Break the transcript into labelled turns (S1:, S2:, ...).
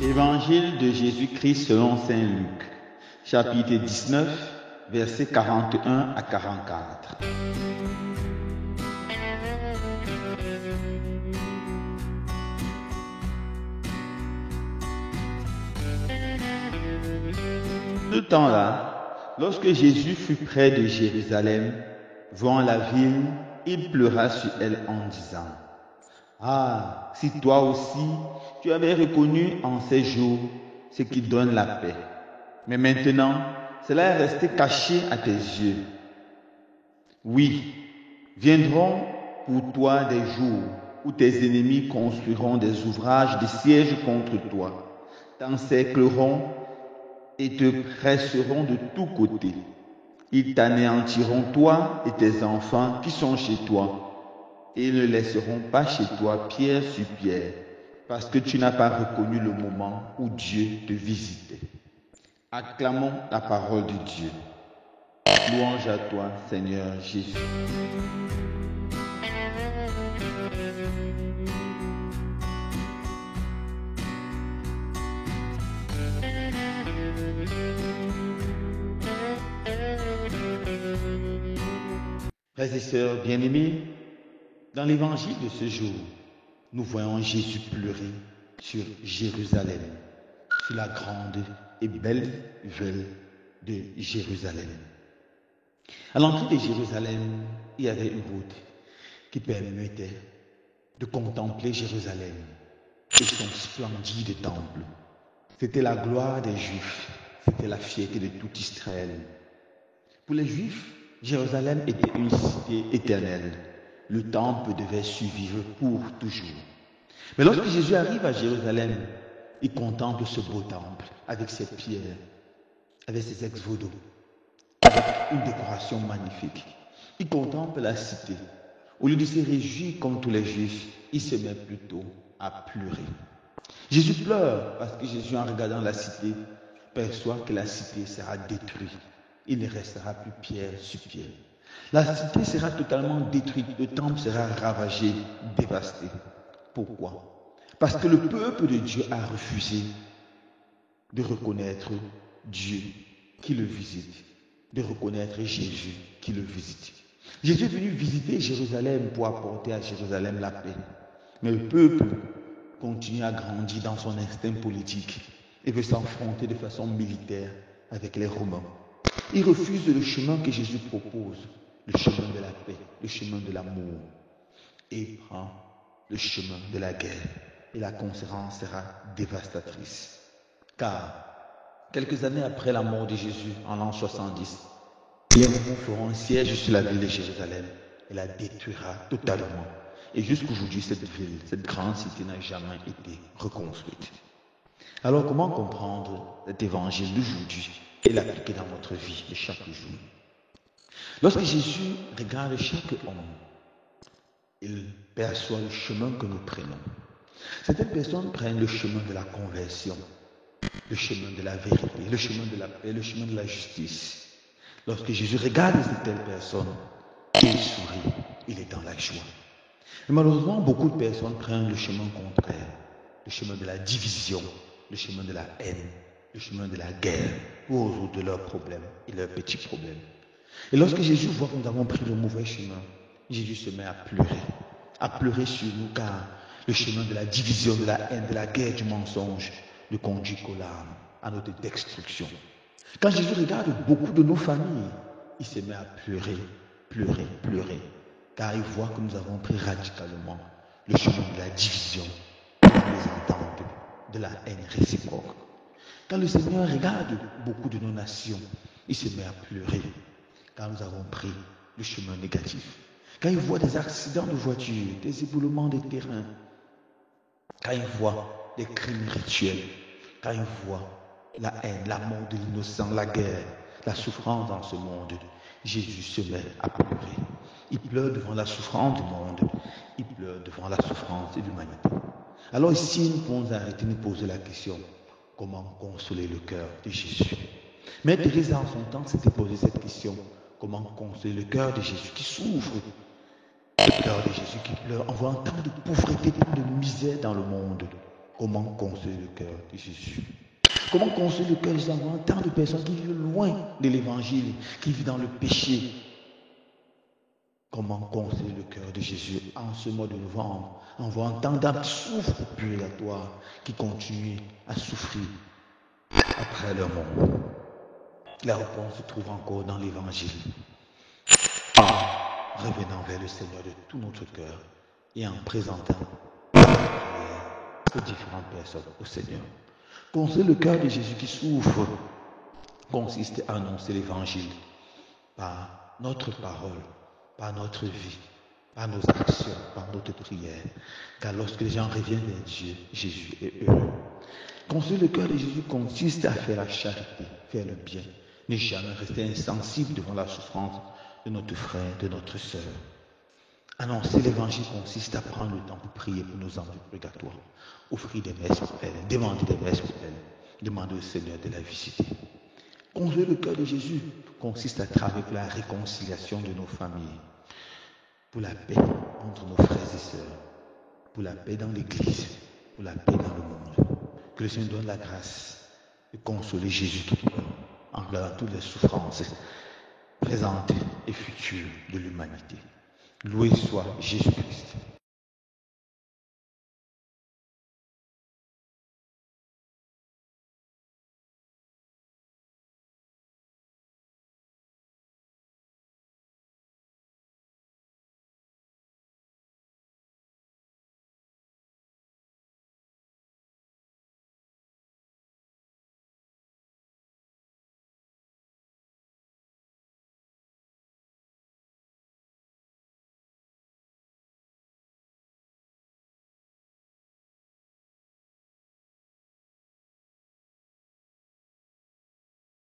S1: Évangile de Jésus-Christ selon saint Luc, chapitre 19, versets 41 à 44. Ce temps-là, lorsque Jésus fut près de Jérusalem, voyant la ville, il pleura sur elle en disant: Ah, si toi aussi tu avais reconnu en ces jours ce qui donne la paix. Mais maintenant, cela est resté caché à tes yeux. Oui, viendront pour toi des jours où tes ennemis construiront des ouvrages de siège contre toi, t'encercleront et te presseront de tous côtés. Ils t'anéantiront, toi et tes enfants qui sont chez toi, et ils ne laisseront pas chez toi pierre sur pierre, parce que tu n'as pas reconnu le moment où Dieu te visitait. Acclamons la parole de Dieu. Louange à toi, Seigneur Jésus. Frères et sœurs bien-aimés, dans l'évangile de ce jour, nous voyons Jésus pleurer sur Jérusalem, sur la grande et belle ville de Jérusalem. À l'entrée de Jérusalem, il y avait une route qui permettait de contempler Jérusalem et son splendide temple. C'était la gloire des Juifs, c'était la fierté de tout Israël. Pour les Juifs, Jérusalem était une cité éternelle. Le temple devait survivre pour toujours. Mais lorsque Jésus arrive à Jérusalem, il contemple ce beau temple avec ses pierres, avec ses ex-voto, avec une décoration magnifique. Il contemple la cité. Au lieu de se réjouir comme tous les Juifs, il se met plutôt à pleurer. Jésus pleure parce que Jésus, en regardant la cité, perçoit que la cité sera détruite. Il ne restera plus pierre sur pierre. La cité sera totalement détruite, le temple sera ravagé, dévasté. Pourquoi? Parce que le peuple de Dieu a refusé de reconnaître Dieu qui le visite, de reconnaître Jésus qui le visite. Jésus est venu visiter Jérusalem pour apporter à Jérusalem la paix. Mais le peuple continue à grandir dans son instinct politique et veut s'affronter de façon militaire avec les Romains. Il refuse le chemin que Jésus propose, le chemin de la paix, le chemin de l'amour, et prend le chemin de la guerre. Et la conséquence sera dévastatrice. Car, quelques années après la mort de Jésus, en l'an 70, les Romains feront un siège sur la ville de Jérusalem et la détruira totalement. Et jusqu'aujourd'hui, cette ville, cette grande cité n'a jamais été reconstruite. Alors, comment comprendre cet évangile d'aujourd'hui et l'appliquer dans notre vie de chaque jour? Lorsque Jésus regarde chaque homme, il perçoit le chemin que nous prenons. Certaines personnes prennent le chemin de la conversion, le chemin de la vérité, le chemin de la paix, le chemin de la justice. Lorsque Jésus regarde cette telle personne, il sourit, il est dans la joie. Mais malheureusement, beaucoup de personnes prennent le chemin contraire, le chemin de la division, le chemin de la haine, le chemin de la guerre, pour résoudre leurs problèmes et leurs petits problèmes. Et lorsque Jésus voit que nous avons pris le mauvais chemin, Jésus se met à pleurer sur nous, car le chemin de la division, de la haine, de la guerre, du mensonge, ne conduit qu'aux larmes, à notre destruction. Quand Jésus regarde beaucoup de nos familles, il se met à pleurer, car il voit que nous avons pris radicalement le chemin de la division, de la mésentente, de la haine réciproque. Quand le Seigneur regarde beaucoup de nos nations, il se met à pleurer, car nous avons pris le chemin négatif. Quand il voit des accidents de voiture, des éboulements de terrain, quand il voit des crimes rituels, quand il voit la haine, la mort de l'innocent, la guerre, la souffrance dans ce monde, Jésus se met à pleurer. Il pleure devant la souffrance du monde, il pleure devant la souffrance de l'humanité. Alors ici, nous pouvons arrêter de nous poser la question: comment consoler le cœur de Jésus? Mère Thérèse, en son temps, s'était posé cette question: comment consoler le cœur de Jésus qui souffre, le cœur de Jésus qui pleure en voyant tant de pauvreté, tant de misère dans le monde? Comment consoler le cœur de Jésus? Comment consoler le cœur de Jésus? Tant de personnes qui vivent loin de l'évangile, qui vivent dans le péché. Comment consoler le cœur de Jésus en ce mois de novembre, en voyant tant d'âmes qui souffrent au purgatoire, qui continuent à souffrir après leur mort? La réponse se trouve encore dans l'évangile. En revenant vers le Seigneur de tout notre cœur et en présentant aux différentes personnes au Seigneur. Consoler le cœur de Jésus qui souffre consiste à annoncer l'évangile par notre parole, par notre vie, par nos actions, par notre prière. Car lorsque les gens reviennent vers Dieu, Jésus est heureux. Consoler le cœur de Jésus consiste à faire la charité, faire le bien, ne jamais rester insensible devant la souffrance de notre frère, de notre sœur. Annoncer l'évangile consiste à prendre le temps pour prier pour nos âmes du purgatoire, offrir des messes pour elles, demander des messes pour elles, demander au Seigneur de la visiter. Consoler le cœur de Jésus consiste à travailler pour la réconciliation de nos familles, pour la paix entre nos frères et sœurs, pour la paix dans l'Église, pour la paix dans le monde. Que le Seigneur donne la grâce de consoler Jésus qui pleure, en pleurant toutes les souffrances présentes et futures de l'humanité. Loué soit Jésus-Christ.